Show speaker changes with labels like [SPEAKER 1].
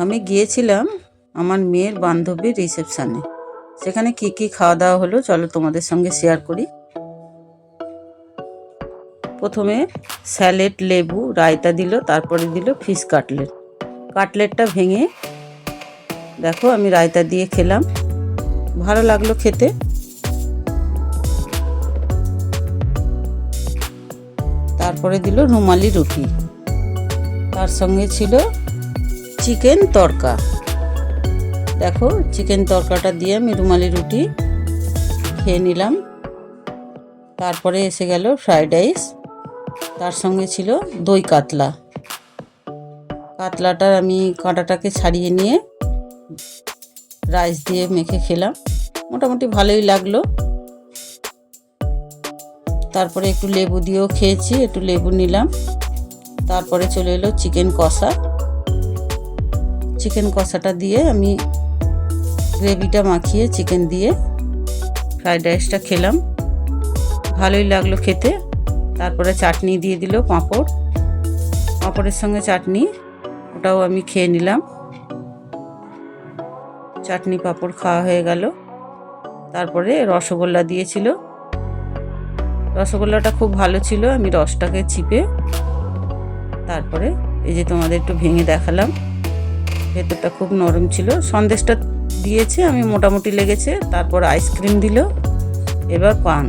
[SPEAKER 1] আমি গিয়েছিলাম আমার মেয়ের বান্ধবীর রিসেপশানে। সেখানে কি কি খাওয়া দাওয়া হলো চলো তোমাদের সঙ্গে শেয়ার করি। প্রথমে স্যালাড, লেবু, রায়তা দিল, তারপরে দিল ফিশ কাটলেট। কাটলেটটা ভেঙে দেখো আমি রায়তা দিয়ে খেলাম, ভালো লাগলো খেতে। তারপরে দিল রুমালি রুটি, তার সঙ্গে ছিল চিকেন তড়কা। দেখো চিকেন তড়কাটা দিয়ে আমি রুমালি রুটি খেয়ে নিলাম। তারপরে এসে গেল ফ্রাইড রাইস, তার সঙ্গে ছিল দই কাতলা। কাতলাটার আমি কাঁটাটাকে ছাড়িয়ে নিয়ে রাইস দিয়ে মেখে খেলাম, মোটামুটি ভালোই লাগলো। তারপরে একটু লেবু দিয়েও খেয়েছি, একটু লেবু নিলাম। তারপরে চলে এলো চিকেন কষা। চিকেন কষাটা দিয়ে আমি গ্রেভিটা মাখিয়ে চিকেন দিয়ে ফ্রাইড রাইসটা খেলাম, ভালোই লাগলো খেতে। তারপরে চাটনি দিয়ে দিল, পাঁপড়, পাঁপড়ের সঙ্গে চাটনি, ওটাও আমি খেয়ে নিলাম। চাটনি পাঁপড় খাওয়া হয়ে গেল। তারপরে রসগোল্লা দিয়েছিল, রসগোল্লাটা খুব ভালো ছিল। আমি রসটাকে চিপে তারপরে এই যে তোমাদের একটু ভেঙে দেখালাম, ভেতরটা খুব নরম ছিল। সন্দেশটা দিয়েছে, আমি মোটামুটি লেগেছে। তারপর আইসক্রিম দিল, এবার পান।